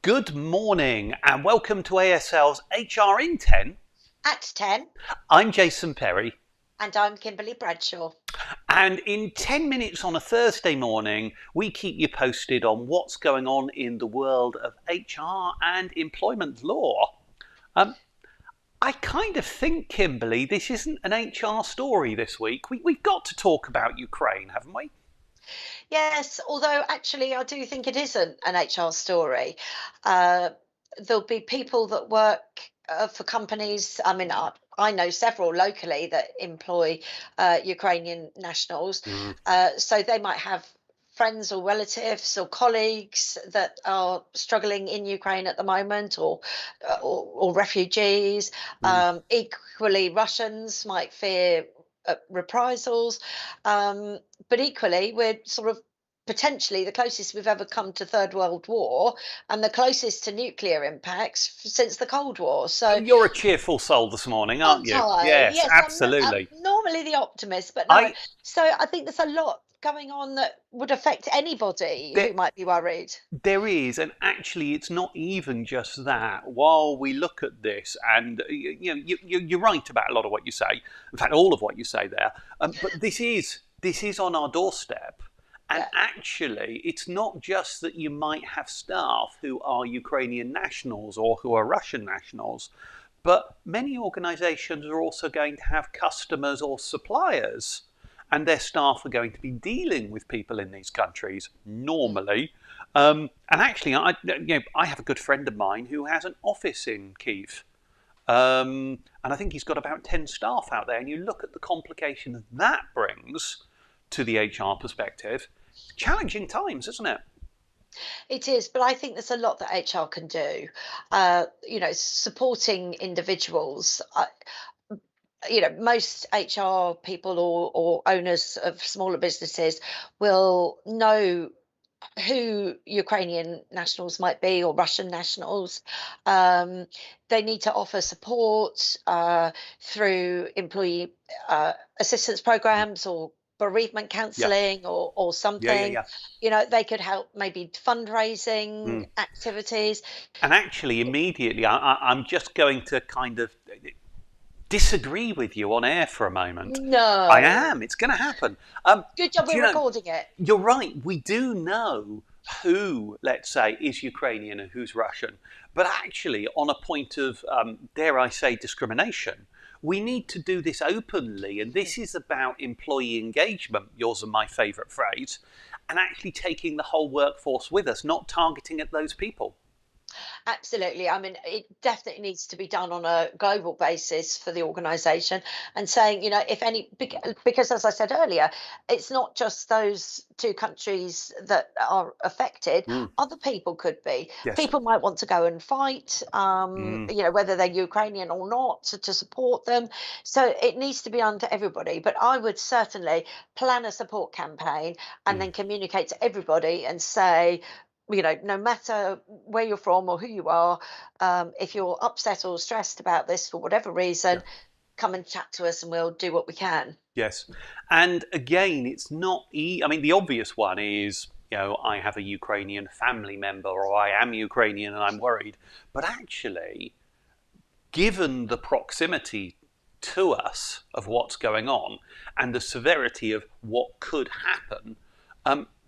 Good morning and welcome to ASL's HR in 10. At 10, I'm Jason Perry, and I'm Kimberly Bradshaw. and in 10 minutes on a Thursday morning, we keep you posted on what's going on in the world of HR and employment law. Um, I kind of think, Kimberly, this isn't an HR story this week. We've got to talk about Ukraine, haven't we? Yes, although actually I do think it isn't an HR story. Uh, there'll be people that work for companies. I know several locally that employ Ukrainian nationals. Mm, So they might have friends or relatives or colleagues that are struggling in Ukraine at the moment, or refugees. mm. Equally, Russians might fear reprisals. Um, but equally, we're sort of potentially the closest we've ever come to Third World War and the closest to nuclear impacts since the Cold War. So, You're a cheerful soul this morning, aren't aren't you? I? Yes, Yes, I'm absolutely. normally the optimist, but no. I So I think there's a lot going on that would affect anybody there, who might be worried. There is, and actually, it's not even just that. While we look at this, and you're right about a lot of what you say. In fact, all of what you say there. But this is on our doorstep, and Yeah. actually, it's not just that you might have staff who are Ukrainian nationals or who are Russian nationals, but many organisations are also going to have customers or suppliers, and their staff are going to be dealing with people in these countries Mm. normally. And actually, I have a good friend of mine who has an office in Kiev. And I think he's got about 10 staff out there. And you look at the complications that brings to the HR perspective. Challenging times, isn't it? It is, but I think there's a lot that HR can do. Supporting individuals. Most HR people or owners of smaller businesses will know who Ukrainian nationals might be or Russian nationals. Um, they need to offer support through employee assistance programs or bereavement Yeah, counselling or yeah, yeah, something. yeah. They could help maybe fundraising Mm. activities. And actually, immediately, I'm just going to kind of disagree with you on air for a moment. I No. am. It's going to happen. Good job Do we're you know? recording it. You're right. We do know who, let's say, is Ukrainian and who's Russian. But actually, on a point of, dare I say, discrimination, we need to do this openly. And this is about employee engagement, yours and my favourite phrase, and actually taking the whole workforce with us, not targeting at those people. Absolutely. I mean, it definitely needs to be done on a global basis for the organization and saying, if any, because as I said earlier, it's not just those two countries that are affected. Mm, Other people could be. yes. People might want to go and fight, Mm, whether they're Ukrainian or not, to support them. So it needs to be under everybody. But I would certainly plan a support campaign and mm, then communicate to everybody and say, no matter where you're from or who you are, if you're upset or stressed about this for whatever yeah. reason, come and chat to us and we'll do what we can. Yes. And again, it's not. I mean, the obvious one is, I have a Ukrainian family member or I am Ukrainian and I'm worried. But actually, given the proximity to us of what's going on and the severity of what could happen,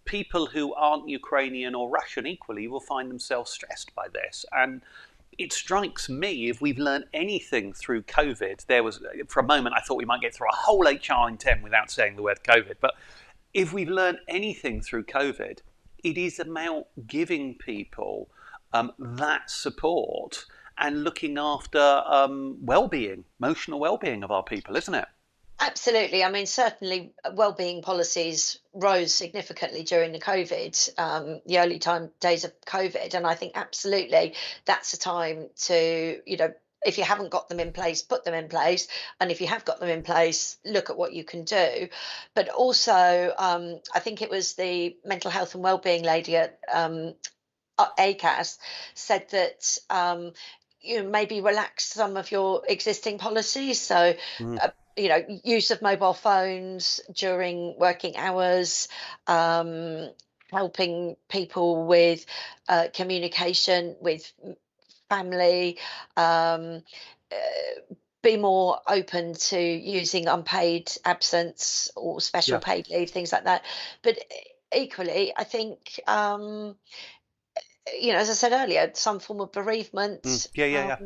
people who aren't Ukrainian or Russian equally will find themselves stressed by this. And it strikes me, if we've learned anything through COVID, there was, for a moment, I thought we might get through a whole HR in 10 without saying the word COVID. But if we've learned anything through COVID, it is about giving people that support and looking after well-being, emotional well-being of our people, isn't it? Absolutely. I mean, certainly well-being policies rose significantly during the early days of COVID. And I think absolutely that's a time to, if you haven't got them in place, put them in place. And if you have got them in place, look at what you can do. But also, I think it was the mental health and well-being lady at ACAS said that you maybe relax some of your existing policies. So, Mm, use of mobile phones during working hours, um, helping people with communication, with family, um, be more open to using unpaid absence or special Yeah. paid leave, things like that. But equally, I think, as I said earlier, some form of Mm, bereavement yeah, yeah, yeah.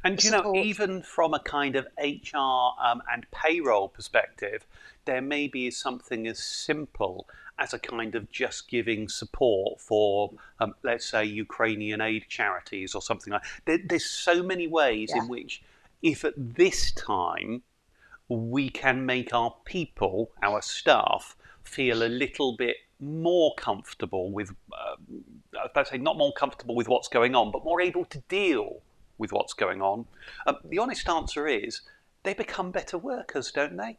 And support. even from a kind of HR and payroll perspective, there maybe is something as simple as a kind of just giving support for, let's say, Ukrainian aid charities or something like. There's so many ways Yeah, in which, if at this time we can make our people, our staff, feel a little bit more comfortable with, I was about to say not more comfortable with what's going on, but more able to deal with what's going on. The honest answer is they become better workers, don't they?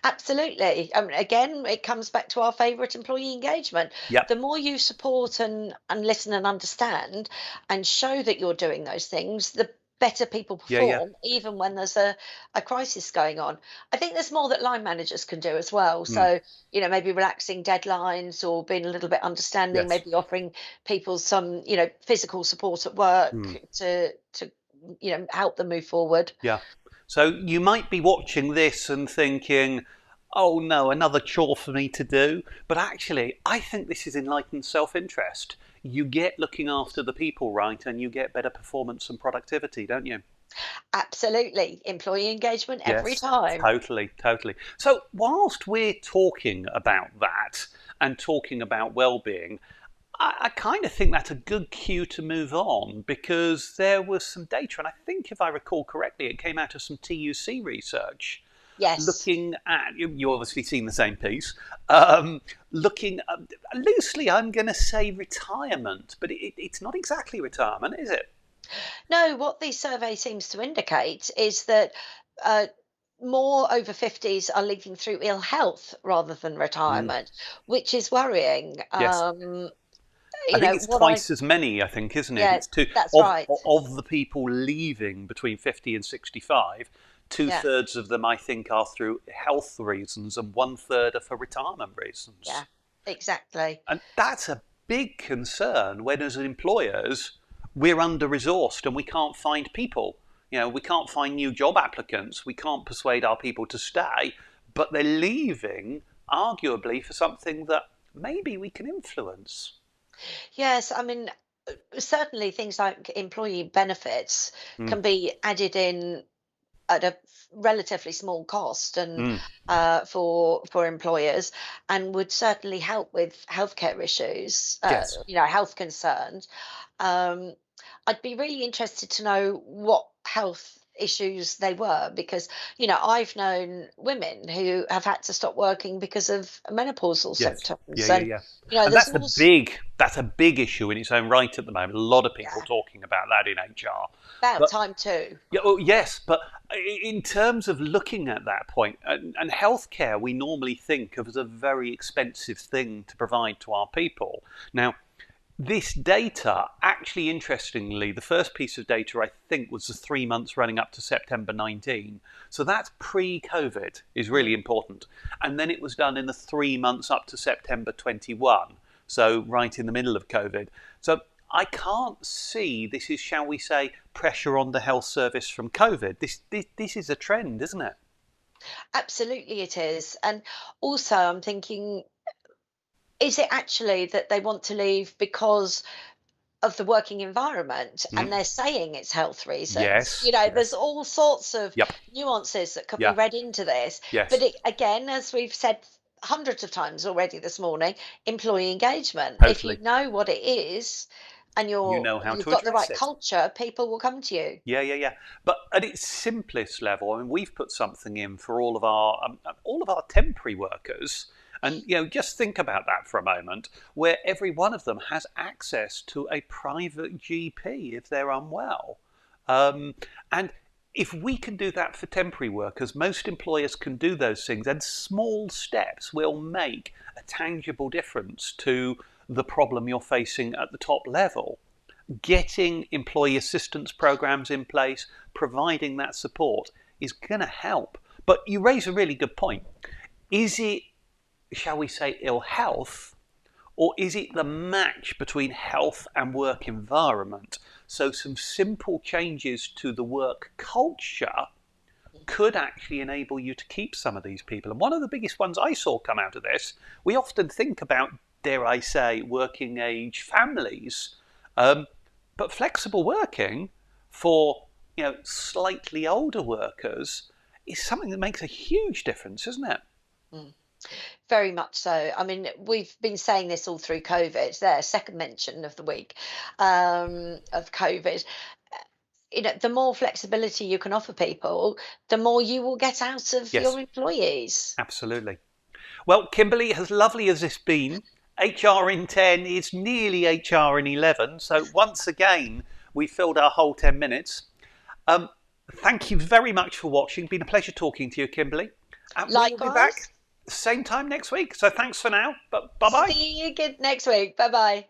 absolutely. Again, it comes back to our favourite employee engagement. Yep. The more you support and listen and understand and show that you're doing those things, the better people Yeah, yeah. perform, even when there's a crisis going on. I think there's more that line managers can do as well. Mm, So, maybe relaxing deadlines or being a little bit understanding, yes. maybe offering people some, physical support at work Mm, to help them move forward. yeah. So you might be watching this and thinking, oh no, another chore for me to do. But actually, I think this is enlightened self interest. You get looking after the people right and you get better performance and productivity, don't you? Absolutely. Employee engagement every Yes, time. totally, totally. So, whilst we're talking about that and talking about well-being, I kind of think that's a good cue to move on because there was some data, and I think if I recall correctly, it came out of some TUC research Yes. looking at you obviously seen the same piece. Looking loosely, I'm going to say retirement, but it's not exactly retirement, is it? No, what the survey seems to indicate is that uh, more over 50s are leaving through ill health rather than Mm, retirement, which is worrying. yes. I think it's What I, twice as many. I think, isn't it? yeah, It's two that's right. of the people leaving between 50 and 65. Two Yeah, thirds of them, I think, are through health reasons, and one third are for retirement reasons. yeah, exactly. And that's a big concern when, as employers, we're under resourced and we can't find people. We can't find new job applicants. We can't persuade our people to stay, but they're leaving arguably for something that maybe we can influence. Yes, I mean, certainly things like employee benefits Mm, can be added in at a relatively small cost and mm, for employers, and would certainly help with healthcare issues, yes. health concerns. um, I'd be really interested to know what health issues they were, because I've known women who have had to stop working because of menopausal Yes. Yeah, symptoms, yeah, and yeah. And there's all that's a big issue in its own right at the moment. A lot of people yeah, talking about that in HR. about But time too. yeah, well, yes, but in terms of looking at that point, and healthcare, we normally think of as a very expensive thing to provide to our people. Now, this data, actually, interestingly, the first piece of data I think was the 3 months running up to September 19. So that's pre-COVID, is really Mm. important. And then it was done in the 3 months up to September 21. So right in the middle of COVID. So I can't see this is, shall we say, pressure on the health service from COVID. This is a trend, isn't it? Absolutely, it is. And also, I'm thinking, is it actually that they want to leave because of the working environment and Mm. they're saying it's health reasons? Yes, There's yes. all sorts of Yep. nuances that could be Yeah. read into this. But Yes. again, as we've said hundreds of times already this morning, employee engagement. If you Totally. know what it is and You know how you've to got the address right it. culture, people will come to you. Yeah, yeah, yeah. But at its simplest level, I mean, we've put something in for all of our temporary workers, and just think about that for a moment, where every one of them has access to a private GP if they're unwell, and if we can do that for temporary workers, most employers can do those things, and small steps will make a tangible difference to the problem you're facing at the top level. Getting employee assistance programs in place, providing that support is going to help. But you raise a really good point. Is it, shall we say, ill health, Or is it the match between health and work environment? So some simple changes to the work culture could actually enable you to keep some of these people. And one of the biggest ones I saw come out of this, we often think about, dare I say, working age families, but flexible working for slightly older workers is something that makes a huge difference, isn't it? Mm. Very much so. I mean, we've been saying this all through COVID. There, second mention of the week of COVID. The more flexibility you can offer people, the more you will get out of Yes, your employees. absolutely. Well, Kimberly, as lovely as this been, HR in 10 is nearly HR in 11. So once again, we filled our whole 10 minutes. Um, Thank you very much for watching. Been a pleasure talking to you, Kimberly. And we will be back Likewise, same time next week. So thanks for now. But bye bye. see you again next week. Bye bye.